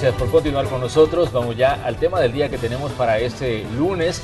gracias por continuar con nosotros. Vamos ya al tema del día que tenemos para este lunes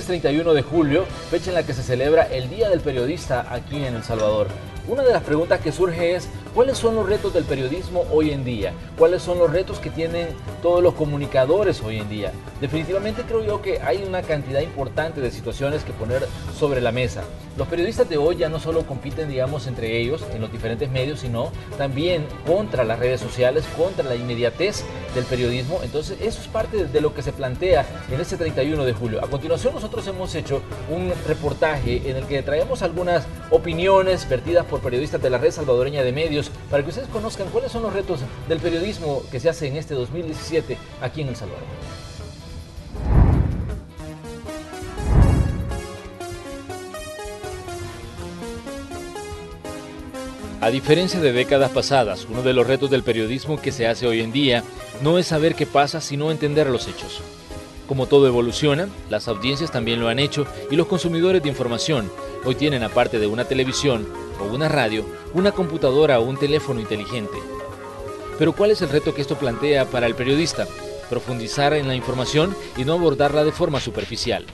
31 de julio, fecha en la que se celebra el Día del Periodista aquí en El Salvador. Una de las preguntas que surge es, ¿cuáles son los retos del periodismo hoy en día? ¿Cuáles son los retos que tienen todos los comunicadores hoy en día? Definitivamente creo yo que hay una cantidad importante de situaciones que poner sobre la mesa. Los periodistas de hoy ya no solo compiten, digamos, entre ellos en los diferentes medios, sino también contra las redes sociales, contra la inmediatez del periodismo. Entonces eso es parte de lo que se plantea en este 31 de julio. A continuación nosotros hemos hecho un reportaje en el que traemos algunas opiniones vertidas por periodistas de la Red Salvadoreña de Medios para que ustedes conozcan cuáles son los retos del periodismo que se hace en este 2017 aquí en El Salvador. A diferencia de décadas pasadas, uno de los retos del periodismo que se hace hoy en día no es saber qué pasa, sino entender los hechos. Como todo evoluciona, las audiencias también lo han hecho y los consumidores de información hoy tienen, aparte de una televisión o una radio, una computadora o un teléfono inteligente. Pero ¿cuál es el reto que esto plantea para el periodista? Profundizar en la información y no abordarla de forma superficial.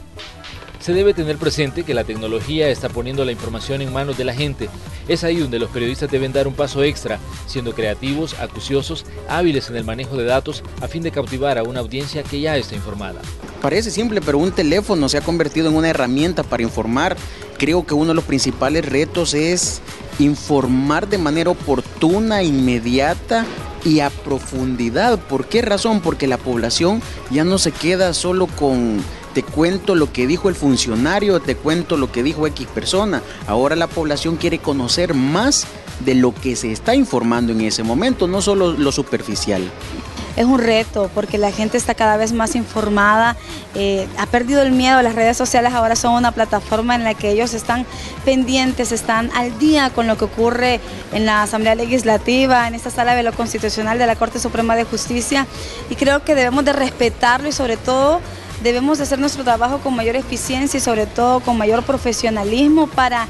Se debe tener presente que la tecnología está poniendo la información en manos de la gente. Es ahí donde los periodistas deben dar un paso extra, siendo creativos, acuciosos, hábiles en el manejo de datos a fin de cautivar a una audiencia que ya está informada. Parece simple, pero un teléfono se ha convertido en una herramienta para informar. Creo que uno de los principales retos es informar de manera oportuna, inmediata y a profundidad. ¿Por qué razón? Porque la población ya no se queda solo con te cuento lo que dijo el funcionario, te cuento lo que dijo X persona. Ahora la población quiere conocer más de lo que se está informando en ese momento, no solo lo superficial. Es un reto porque la gente está cada vez más informada, ha perdido el miedo. Las redes sociales ahora son una plataforma en la que ellos están pendientes, están al día con lo que ocurre en la Asamblea Legislativa, en esta sala de lo constitucional de la Corte Suprema de Justicia, y creo que debemos de respetarlo y sobre todo debemos de hacer nuestro trabajo con mayor eficiencia y sobre todo con mayor profesionalismo para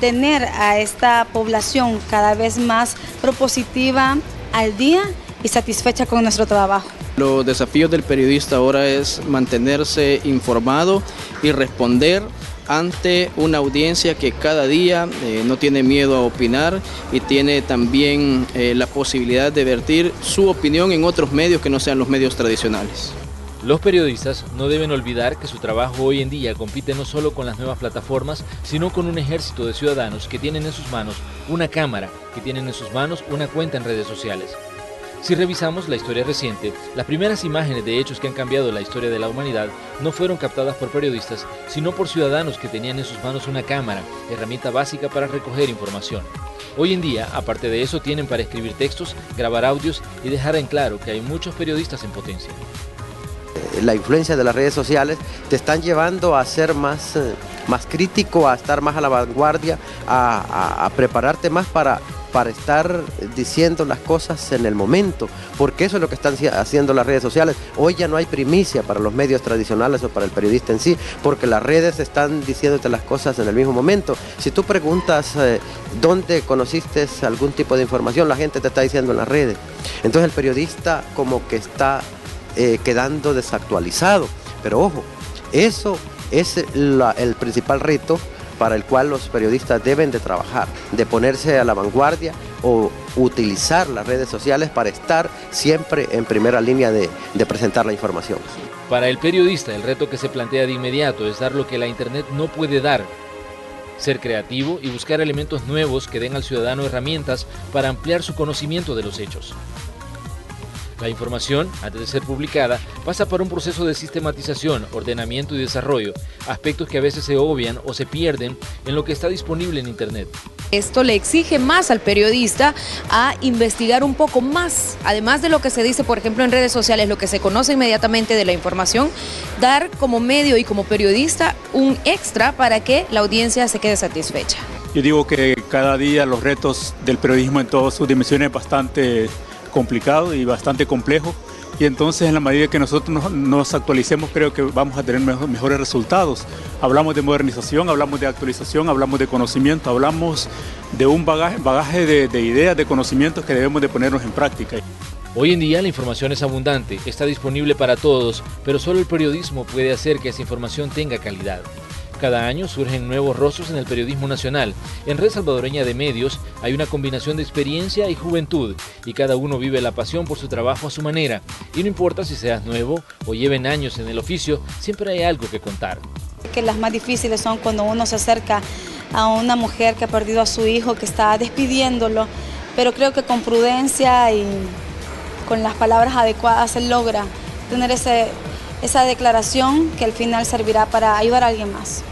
tener a esta población cada vez más propositiva, al día y satisfecha con nuestro trabajo. Los desafíos del periodista ahora es mantenerse informado y responder ante una audiencia que cada día no tiene miedo a opinar y tiene también la posibilidad de vertir su opinión en otros medios que no sean los medios tradicionales. Los periodistas no deben olvidar que su trabajo hoy en día compite no solo con las nuevas plataformas, sino con un ejército de ciudadanos que tienen en sus manos una cámara, que tienen en sus manos una cuenta en redes sociales. Si revisamos la historia reciente, las primeras imágenes de hechos que han cambiado la historia de la humanidad no fueron captadas por periodistas, sino por ciudadanos que tenían en sus manos una cámara, herramienta básica para recoger información. Hoy en día, aparte de eso, tienen para escribir textos, grabar audios y dejar en claro que hay muchos periodistas en potencia. La influencia de las redes sociales te están llevando a ser más crítico, a estar más a la vanguardia, a prepararte más para estar diciendo las cosas en el momento, porque eso es lo que están haciendo las redes sociales. Hoy ya no hay primicia para los medios tradicionales o para el periodista en sí, porque las redes están diciéndote las cosas en el mismo momento. Si tú preguntas dónde conociste algún tipo de información, la gente te está diciendo en las redes. Entonces el periodista como que está quedando desactualizado, pero ojo, eso es el principal reto para el cual los periodistas deben de trabajar, de ponerse a la vanguardia o utilizar las redes sociales para estar siempre en primera línea de presentar la información. Para el periodista, el reto que se plantea de inmediato es dar lo que la Internet no puede dar, ser creativo y buscar elementos nuevos que den al ciudadano herramientas para ampliar su conocimiento de los hechos. La información, antes de ser publicada, pasa por un proceso de sistematización, ordenamiento y desarrollo, aspectos que a veces se obvian o se pierden en lo que está disponible en Internet. Esto le exige más al periodista a investigar un poco más, además de lo que se dice, por ejemplo, en redes sociales, lo que se conoce inmediatamente de la información, dar como medio y como periodista un extra para que la audiencia se quede satisfecha. Yo digo que cada día los retos del periodismo en todas sus dimensiones es bastante complicado y bastante complejo, y entonces en la medida que nosotros nos actualicemos creo que vamos a tener mejores resultados. Hablamos de modernización, hablamos de actualización, hablamos de conocimiento, hablamos de un bagaje de ideas, de conocimientos que debemos de ponernos en práctica. Hoy en día la información es abundante, está disponible para todos, pero solo el periodismo puede hacer que esa información tenga calidad. Cada año surgen nuevos rostros en el periodismo nacional. En Red Salvadoreña de Medios hay una combinación de experiencia y juventud, y cada uno vive la pasión por su trabajo a su manera. Y no importa si seas nuevo o lleven años en el oficio, siempre hay algo que contar. Que las más difíciles son cuando uno se acerca a una mujer que ha perdido a su hijo, que está despidiéndolo, pero creo que con prudencia y con las palabras adecuadas se logra tener esa declaración que al final servirá para ayudar a alguien más.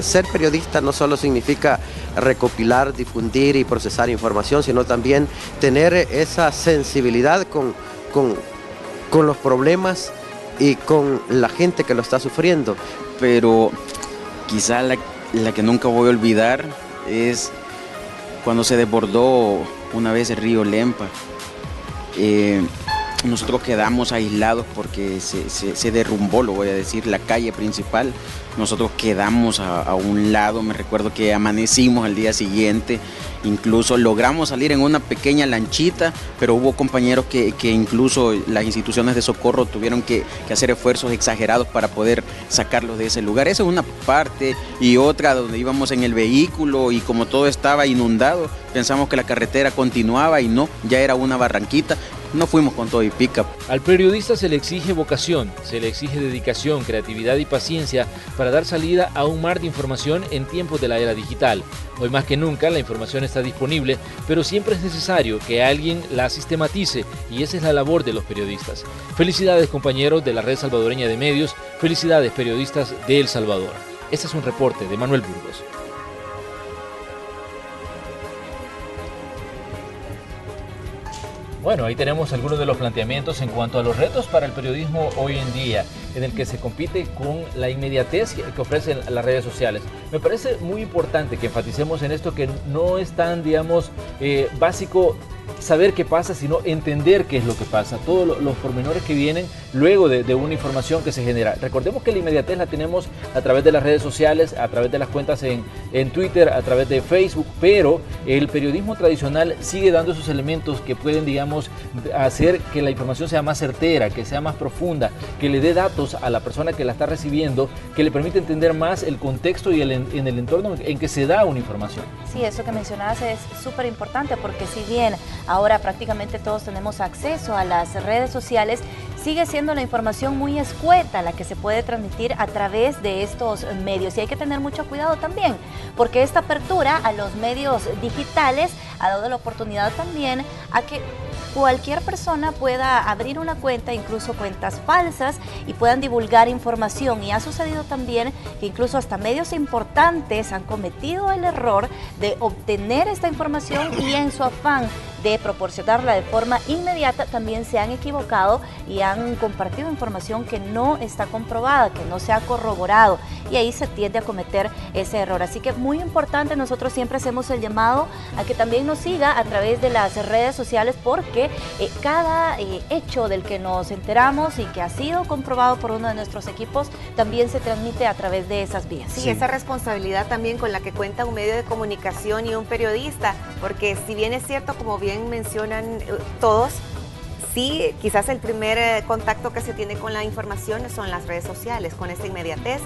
Ser periodista no solo significa recopilar, difundir y procesar información, sino también tener esa sensibilidad con los problemas y con la gente que lo está sufriendo. Pero quizá la que nunca voy a olvidar es cuando se desbordó una vez el río Lempa. Nosotros quedamos aislados porque se derrumbó, lo voy a decir, la calle principal. Nosotros quedamos a un lado, me recuerdo que amanecimos al día siguiente, incluso logramos salir en una pequeña lanchita, pero hubo compañeros que incluso las instituciones de socorro tuvieron que hacer esfuerzos exagerados para poder sacarlos de ese lugar. Esa es una parte, y otra donde íbamos en el vehículo y como todo estaba inundado, pensamos que la carretera continuaba y no, ya era una barranquita. No fuimos con todo y pick-up. Al periodista se le exige vocación, se le exige dedicación, creatividad y paciencia para dar salida a un mar de información en tiempos de la era digital. Hoy más que nunca la información está disponible, pero siempre es necesario que alguien la sistematice, y esa es la labor de los periodistas. Felicidades, compañeros de la Red Salvadoreña de Medios, felicidades, periodistas de El Salvador. Este es un reporte de Manuel Burgos. Bueno, ahí tenemos algunos de los planteamientos en cuanto a los retos para el periodismo hoy en día, en el que se compite con la inmediatez que ofrecen las redes sociales. Me parece muy importante que enfaticemos en esto, que no es tan, digamos, básico saber qué pasa, sino entender qué es lo que pasa, todos los pormenores que vienen luego de una información que se genera. Recordemos que la inmediatez la tenemos a través de las redes sociales, a través de las cuentas en Twitter, a través de Facebook, pero el periodismo tradicional sigue dando esos elementos que pueden, digamos, hacer que la información sea más certera, que sea más profunda, que le dé datos a la persona que la está recibiendo, que le permite entender más el contexto y en el entorno en que se da una información. Sí, eso que mencionabas es súper importante, porque si bien ahora prácticamente todos tenemos acceso a las redes sociales, sigue siendo la información muy escueta la que se puede transmitir a través de estos medios, y hay que tener mucho cuidado también, porque esta apertura a los medios digitales ha dado la oportunidad también a que cualquier persona pueda abrir una cuenta, incluso cuentas falsas, y puedan divulgar información. Y ha sucedido también que incluso hasta medios importantes han cometido el error de obtener esta información, y en su afán de proporcionarla de forma inmediata también se han equivocado y han compartido información que no está comprobada, que no se ha corroborado, y ahí se tiende a cometer ese error. Así que muy importante, nosotros siempre hacemos el llamado a que también nos siga a través de las redes sociales, porque cada hecho del que nos enteramos y que ha sido comprobado por uno de nuestros equipos también se transmite a través de esas vías. Sí, esa responsabilidad también con la que cuenta un medio de comunicación y un periodista, porque si bien es cierto, como bien mencionan todos, sí, quizás el primer contacto que se tiene con la información son las redes sociales, con esta inmediatez,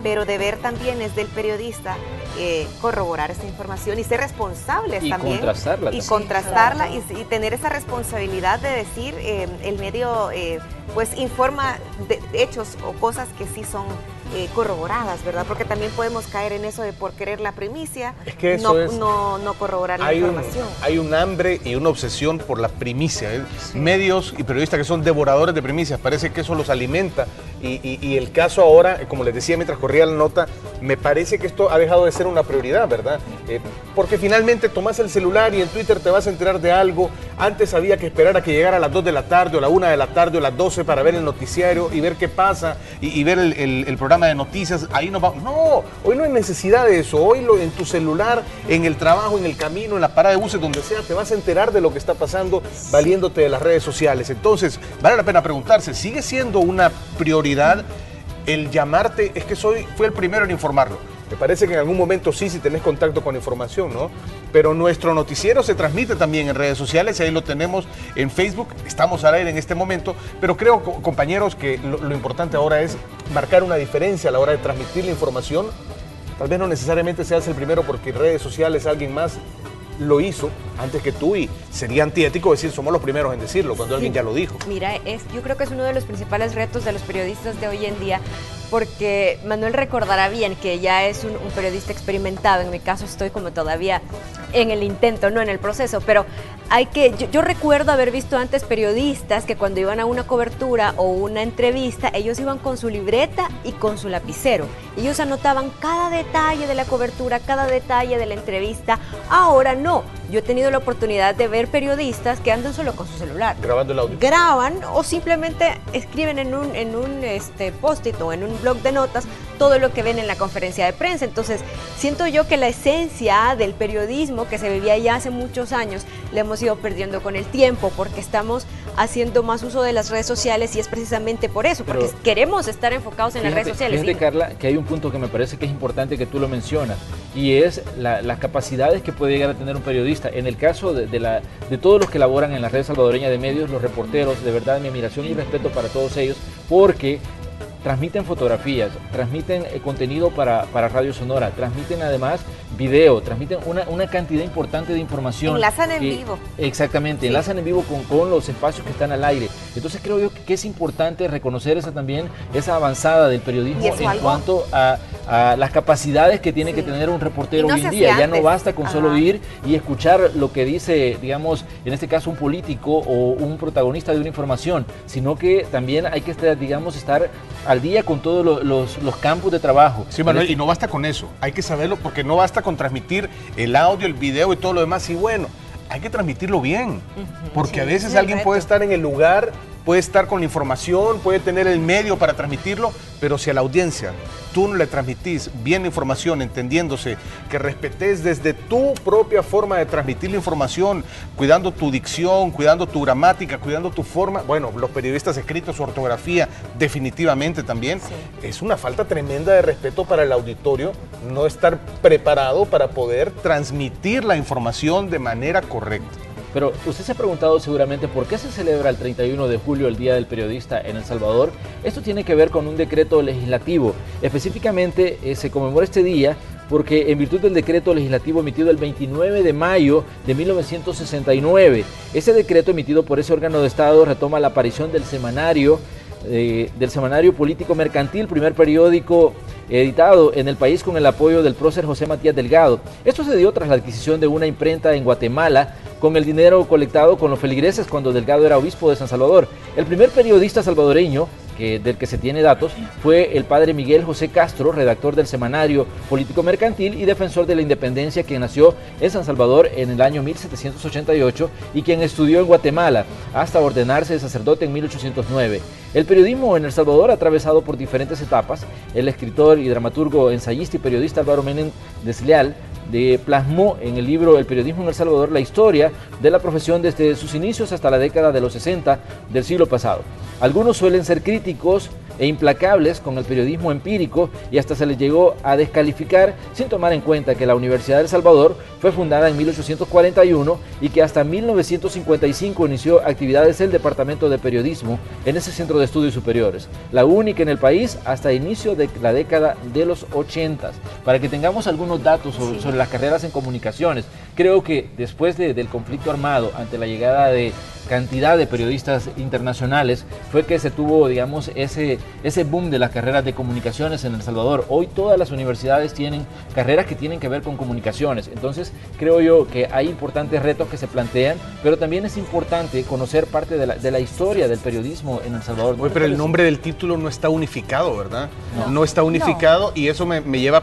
pero deber también es del periodista corroborar esta información y ser responsables y también. Contrastarla. Y contrastarla y tener esa responsabilidad de decir, el medio pues informa de hechos o cosas que sí son corroboradas, ¿verdad? Porque también podemos caer en eso de por querer la primicia, es que no corroborar la información. Hay un hambre y una obsesión por la primicia. Sí. Medios y periodistas que son devoradores de primicias, parece que eso los alimenta. Y el caso ahora, como les decía mientras corría la nota, me parece que esto ha dejado de ser una prioridad, ¿verdad? Porque finalmente tomas el celular y en Twitter te vas a enterar de algo. Antes había que esperar a que llegara a las 2 de la tarde o la 1 de la tarde o las 12 para ver el noticiario y ver qué pasa y ver el programa de noticias. Ahí no va. No, hoy no hay necesidad de eso. Hoy en tu celular, en el trabajo, en el camino, en la parada de buses, donde sea, te vas a enterar de lo que está pasando valiéndote de las redes sociales. Entonces, vale la pena preguntarse, ¿sigue siendo una prioridad el llamarte? Es que fui el primero en informarlo. Me parece que en algún momento sí, si tenés contacto con información, ¿no? Pero nuestro noticiero se transmite también en redes sociales, ahí lo tenemos en Facebook, estamos al aire en este momento, pero creo, compañeros, que lo importante ahora es marcar una diferencia a la hora de transmitir la información. Tal vez no necesariamente seas el primero porque en redes sociales alguien más lo hizo antes que tú y sería antiético decir somos los primeros en decirlo cuando alguien ya lo dijo. Mira, yo creo que es uno de los principales retos de los periodistas de hoy en día, porque Manuel recordará bien que ya es un periodista experimentado. En mi caso estoy como todavía en el intento, no en el proceso, pero yo recuerdo haber visto antes periodistas que cuando iban a una cobertura o una entrevista, ellos iban con su libreta y con su lapicero. Ellos anotaban cada detalle de la cobertura, cada detalle de la entrevista. Ahora no. Yo he tenido la oportunidad de ver periodistas que andan solo con su celular. Grabando el audio. Graban o simplemente escriben en un post-it o en un blog de notas todo lo que ven en la conferencia de prensa. Entonces, siento yo que la esencia del periodismo que se vivía ya hace muchos años, la hemos ido perdiendo con el tiempo, porque estamos haciendo más uso de las redes sociales y es precisamente por eso, porque queremos estar enfocados en las redes sociales. Fíjate, Carla, que hay un punto que me parece que es importante que tú lo mencionas, y es las capacidades que puede llegar a tener un periodista. En el caso de todos los que laboran en la red salvadoreña de medios, los reporteros, de verdad mi admiración y respeto para todos ellos, porque transmiten fotografías, transmiten contenido para Radio Sonora, transmiten además video, transmiten una cantidad importante de información. Enlazan en vivo. Exactamente, sí. Enlazan en vivo con los espacios que están al aire. Entonces creo yo que es importante reconocer esa avanzada del periodismo en cuanto a las capacidades que tiene que tener un reportero hoy en día. Ya no basta con solo ir y escuchar lo que dice, digamos, en este caso un político o un protagonista de una información, sino que también hay que estar, digamos, estar al día con todos los campos de trabajo. Sí, Manuel, y no basta con eso, hay que saberlo, porque no basta con transmitir el audio, el video y todo lo demás, y bueno, hay que transmitirlo bien, porque a veces alguien puede estar en el lugar, puede estar con la información, puede tener el medio para transmitirlo, pero si a la audiencia tú no le transmitís bien la información, entendiéndose que respetes desde tu propia forma de transmitir la información, cuidando tu dicción, cuidando tu gramática, cuidando tu forma, bueno, los periodistas escritos, su ortografía, definitivamente también, es una falta tremenda de respeto para el auditorio no estar preparado para poder transmitir la información de manera correcta. Pero usted se ha preguntado seguramente por qué se celebra el 31 de julio el Día del Periodista en El Salvador. Esto tiene que ver con un decreto legislativo. Específicamente se conmemora este día porque en virtud del decreto legislativo emitido el 29 de mayo de 1969, ese decreto emitido por ese órgano de Estado retoma la aparición del semanario político mercantil, primer periódico editado en el país con el apoyo del prócer José Matías Delgado. Esto se dio tras la adquisición de una imprenta en Guatemala con el dinero colectado con los feligreses cuando Delgado era obispo de San Salvador. El primer periodista salvadoreño del que se tiene datos fue el padre Miguel José Castro, redactor del semanario político mercantil y defensor de la independencia, quien nació en San Salvador en el año 1788 y quien estudió en Guatemala hasta ordenarse sacerdote en 1809. El periodismo en El Salvador ha atravesado por diferentes etapas. El escritor y dramaturgo, ensayista y periodista Álvaro Menéndez Leal plasmó en el libro El periodismo en El Salvador la historia de la profesión desde sus inicios hasta la década de los 60 del siglo pasado. Algunos suelen ser críticos e implacables con el periodismo empírico y hasta se les llegó a descalificar sin tomar en cuenta que la Universidad de El Salvador fue fundada en 1841 y que hasta 1955 inició actividades el Departamento de Periodismo en ese centro de estudios superiores, la única en el país hasta inicio de la década de los 80. Para que tengamos algunos datos sobre las carreras en comunicaciones, creo que después del conflicto armado, ante la llegada de cantidad de periodistas internacionales, fue que se tuvo, digamos, ese boom de las carreras de comunicaciones en El Salvador. Hoy todas las universidades tienen carreras que tienen que ver con comunicaciones. Entonces creo yo que hay importantes retos que se plantean, pero también es importante conocer parte de la historia del periodismo en El Salvador. Pero el nombre del título no está unificado, ¿verdad? No está unificado, y eso me lleva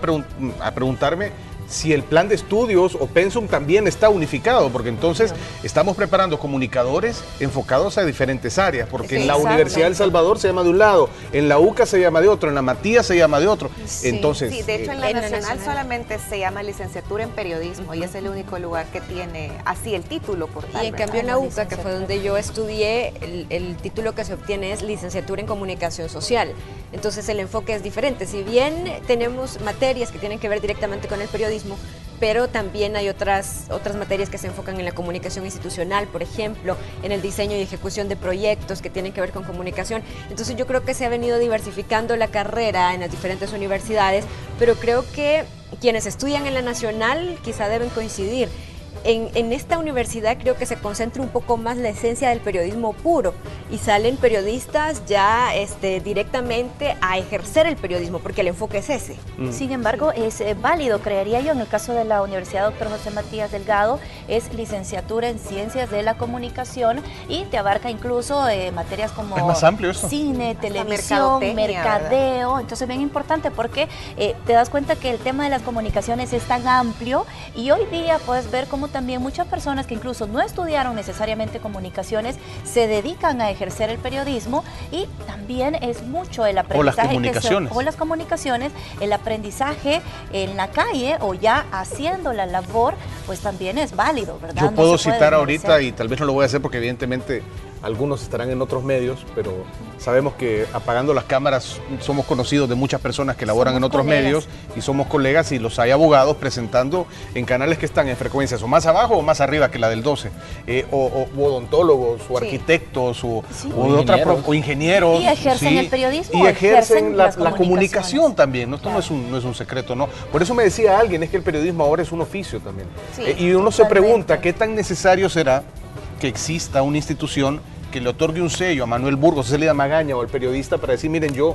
a preguntarme si el plan de estudios o pensum también está unificado, porque entonces estamos preparando comunicadores enfocados a diferentes áreas, porque en la Universidad del Salvador se llama de un lado, en la UCA se llama de otro, en la Matías se llama de otro. Entonces, sí, de hecho en la Nacional solamente se llama licenciatura en periodismo y es el único lugar que tiene así el título por tal. Y en cambio en la UCA, que fue donde yo estudié, el título que se obtiene es licenciatura en comunicación social. Entonces el enfoque es diferente. Si bien tenemos materias que tienen que ver directamente con el periodismo, pero también hay otras materias que se enfocan en la comunicación institucional, por ejemplo, en el diseño y ejecución de proyectos que tienen que ver con comunicación. Entonces yo creo que se ha venido diversificando la carrera en las diferentes universidades, pero creo que quienes estudian en la Nacional quizá deben coincidir. En esta universidad creo que se concentra un poco más la esencia del periodismo puro y salen periodistas ya directamente a ejercer el periodismo, porque el enfoque es ese. Sin embargo, es válido, creería yo, en el caso de la Universidad Dr. José Matías Delgado, es licenciatura en Ciencias de la Comunicación y te abarca incluso materias como es más amplio eso. Cine, televisión, mercadeo. Entonces, bien importante porque te das cuenta que el tema de las comunicaciones es tan amplio y hoy día puedes ver cómo también muchas personas que incluso no estudiaron necesariamente comunicaciones se dedican a ejercer el periodismo y también es mucho el aprendizaje o las comunicaciones, el aprendizaje en la calle o ya haciendo la labor, pues también es válido, ¿verdad? Yo puedo citar ahorita, y tal vez no lo voy a hacer porque evidentemente algunos estarán en otros medios, pero sabemos que apagando las cámaras somos conocidos de muchas personas que laboran en otros medios y somos colegas, y los hay abogados presentando en canales que están en frecuencias o más abajo o más arriba que la del 12, o odontólogos o arquitectos o ingenieros. Y ejercen el periodismo. Y ejercen la comunicación también, ¿no? Esto no es un secreto, ¿no? Por eso me decía alguien, es que el periodismo ahora es un oficio también. Y uno se pregunta, ¿qué tan necesario será que exista una institución que le otorgue un sello a Manuel Burgos, a Celida Magaña o al periodista para decir, miren, yo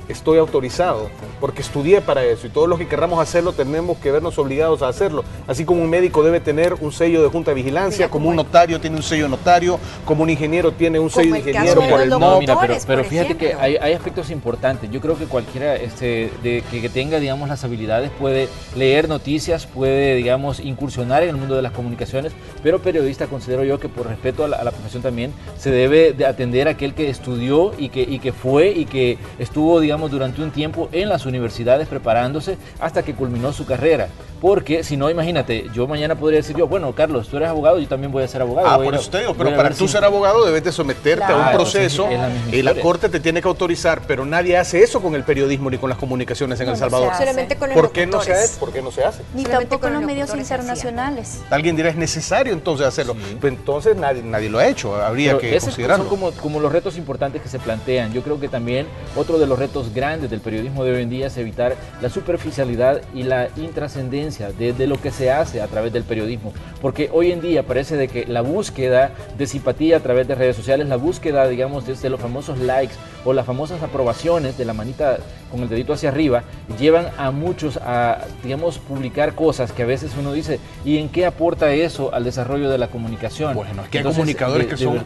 estoy autorizado porque estudié para eso, y todos los que querramos hacerlo tenemos que vernos obligados a hacerlo, así como un médico debe tener un sello de Junta de Vigilancia, como un notario tiene un sello de notario, como un ingeniero tiene un sello de ingeniero por el no, mira, pero fíjate que hay aspectos importantes. Yo creo que cualquiera que tenga, digamos, las habilidades puede leer noticias, puede, digamos, incursionar en el mundo de las comunicaciones, pero periodista considero yo que por respeto a la profesión también se debe de atender a aquel que estudió y que estuvo, digamos, durante un tiempo en las universidades preparándose hasta que culminó su carrera. Porque si no, imagínate, yo mañana podría decir yo, bueno, Carlos, tú eres abogado, yo también voy a ser abogado. Por eso te digo, pero para tú ser abogado debes de someterte a un proceso y la corte te tiene que autorizar, pero nadie hace eso con el periodismo ni con las comunicaciones en El Salvador. Solamente con los ¿Por qué no se hace? Ni tampoco en los medios internacionales. Alguien dirá, es necesario entonces hacerlo. Pues entonces nadie lo ha hecho, habría que considerarlo. Son como los retos importantes que se plantean. Yo creo que también otro de los retos grandes del periodismo de hoy en día es evitar la superficialidad y la intrascendencia de lo que se hace a través del periodismo, porque hoy en día parece de que la búsqueda de simpatía a través de redes sociales, la búsqueda, digamos, de los famosos likes o las famosas aprobaciones de la manita con el dedito hacia arriba, llevan a muchos a, digamos, publicar cosas que a veces uno dice, ¿y en qué aporta eso al desarrollo de la comunicación? Bueno, es que hay comunicadores que son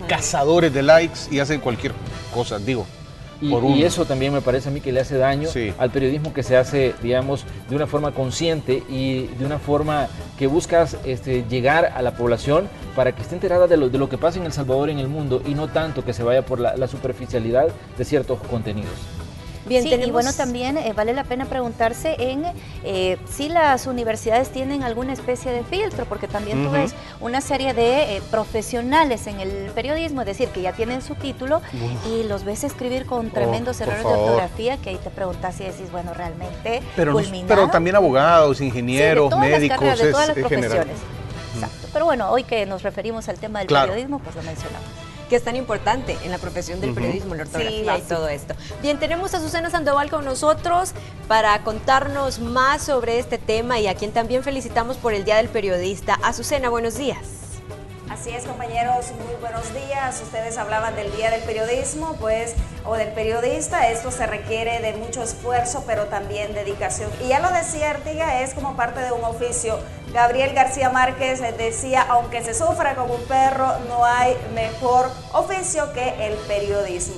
cazadores de likes y hacen cualquier cosa, digo. Y eso también me parece a mí que le hace daño al periodismo que se hace, digamos, de una forma consciente y de una forma que buscas llegar a la población para que esté enterada de lo que pasa en El Salvador y en el mundo, y no tanto que se vaya por la superficialidad de ciertos contenidos. Bien, y bueno, también vale la pena preguntarse si las universidades tienen alguna especie de filtro, porque también tú ves una serie de profesionales en el periodismo, es decir, que ya tienen su título y los ves escribir con tremendos errores de ortografía, que ahí te preguntas y decís, bueno, realmente pero también abogados, ingenieros, médicos, de todas las profesiones. Exacto. Pero bueno, hoy que nos referimos al tema del periodismo, pues lo mencionamos. Que es tan importante en la profesión del periodismo, la ortografía y todo esto. Bien, tenemos a Azucena Sandoval con nosotros para contarnos más sobre este tema, y a quien también felicitamos por el Día del Periodista. Azucena, buenos días. Así es, compañeros, muy buenos días. Ustedes hablaban del Día del Periodismo, pues, o del periodista. Esto se requiere de mucho esfuerzo, pero también dedicación. Y ya lo decía Artiga, es como parte de un oficio. Gabriel García Márquez decía, aunque se sufra como un perro, no hay mejor oficio que el periodismo.